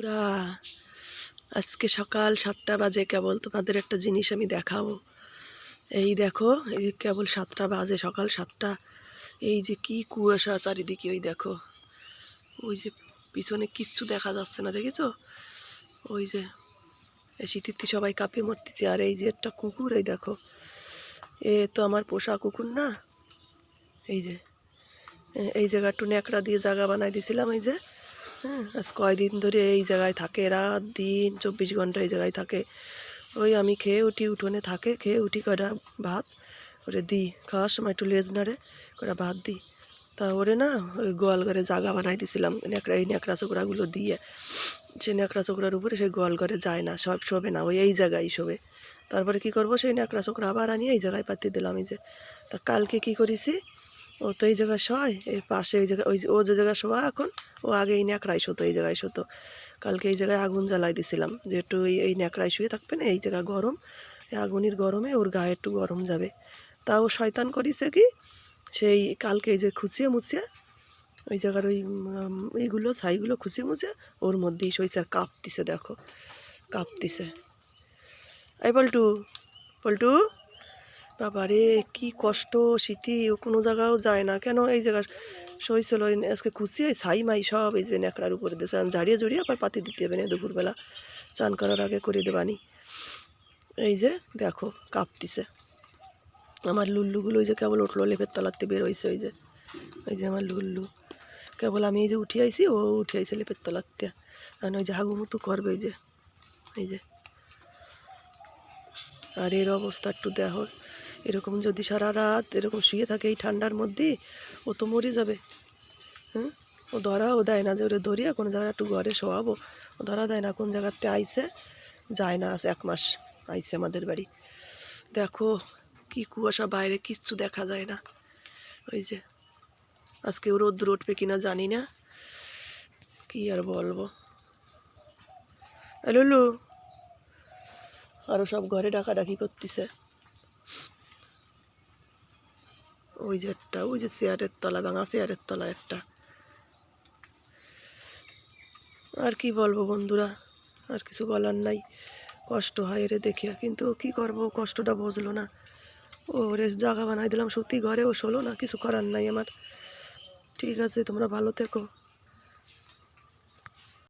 বন্ধুরা, আজকে সকাল 7টা বাজে। কেবল তোমাদের একটা জিনিস আমি দেখাবো। এই দেখো, এই যে কেবল 7টা বাজে, সকাল 7টা। এই যে কি কুয়াশা চারিদিকে, ওই দেখো, ওই যে পিছনে কিচ্ছু দেখা যাচ্ছে না, দেখেছো? ওই যে শীতিতে সবাই কাঁপে মরতেছে। আর এই যে একটা কুকুর, এই দেখো, এ তো আমার পোষা কুকুর না। এই যে এই জায়গা একটু ন্যাকড়া দিয়ে জায়গা বানাই দিয়েছিলাম। এই যে হ্যাঁ, আজ কয়দিন ধরে এই জায়গায় থাকে, রাত দিন 24 ঘন্টা এই জায়গায় থাকে। ওই আমি খেয়ে উঠি, উঠোনে থাকে, খেয়ে উঠি কয়টা ভাত ওরে দিই, খাওয়ার সময় একটু লেজ নাড়ে, কয়টা ভাত দিই। তা ওরে না ওই গোয়াল ঘরে জায়গা বানাই দিয়েছিলাম, এই ন্যাকড়া চোকড়াগুলো দিয়ে। সেই ন্যাকড়া চোকড়ার উপরে সেই গোয়াল ঘরে যায় না, সব শোবে না, ওই এই জায়গায় শোবে। তারপরে কি করব, সেই ন্যাকড়া চোকড়া আবার আনিয়ে এই জায়গায় পাতিয়ে দিলাম। এই যে তা কালকে কি করেছি, ও তো এই জায়গায় শোয়, এর পাশে ওই জায়গায়, ওই ও যে জায়গায় শোয়া এখন, ও আগে এই ন্যাকড়ায় শোতো, এই জায়গায় শোতো। কালকে এই জায়গায় আগুন জ্বালাই দিয়েছিলাম, যে একটু এই ন্যাকড়ায় শুয়ে থাকবে না, এই জায়গা গরম, এই আগুনের গরমে ওর গায়ে একটু গরম যাবে। তা ও শয়তান করিছে কি, সেই কালকে এই যে খুঁচিয়ে মুছিয়ে ওই জায়গার ওই এইগুলো ছাইগুলো খুঁচিয়ে মুছিয়ে ওর মধ্যেই সইছে, আর কাঁপতিছে, দেখো কাঁপতিছে। এই পল্টু, পল্টু, বাবারে কি কষ্ট, শীতি, ও কোনো জায়গাও যায় না কেন, এই জায়গা সইছিল। আজকে কুচিয়ে ছাই মাই সব এই যে ন্যাকড়ার উপরে দিয়েছে, ঝাড়িয়ে ঝরিয়ে আবার পাতি দিতে হবে না, দুপুরবেলা চান করার আগে করে দেবানি। এই যে দেখো কাঁপতিছে আমার লুল্লুগুলো, ওই যে কেবল উঠলো, লেপের তলাতে বের হয়েছে। ওই যে ওই যে আমার লুল্লু, কেবল আমি এই যে উঠে আইছি, ও উঠে আইছে লেপের তলাতে। আর ওই যে হাগুমুতু করবে, ওই যে এই যে। আর এর অবস্থা একটু দেখো, এরকম যদি সারা রাত এরকম শুয়ে থাকে এই ঠান্ডার মধ্যে, ও তো মরে যাবে। হ্যাঁ, ও ধরাও দেয় না যে ওরে ধরিয়া কোনো জায়গায় একটু ঘরে শোয়াবো, ও ধরা দেয় না। কোন জায়গাতে আইছে যায় না, আজ 1 মাস আইছে আমাদের বাড়ি। দেখো কি কুয়াশা, বাইরে কিচ্ছু দেখা যায় না। ওই যে আজকে ও রোদ্দুর উঠবে কিনা জানি না, কি আর বলবো। লুলু, আরও সব ঘরে ডাকাডাকি করতেছে। ওই যে একটা, ওই যে চেয়ারের তলা, ভাঙা চেয়ারের তলা একটা। আর কি বলবো বন্ধুরা, আর কিছু বলার নাই। কষ্ট হয় এরে দেখিয়া, কিন্তু কি করব, কষ্টটা বুঝলো না। ওরে জায়গা বানাই দিলাম সত্যি ঘরে, ও শোলো না, কিছু করার নাই আমার। ঠিক আছে, তোমরা ভালো থেকো।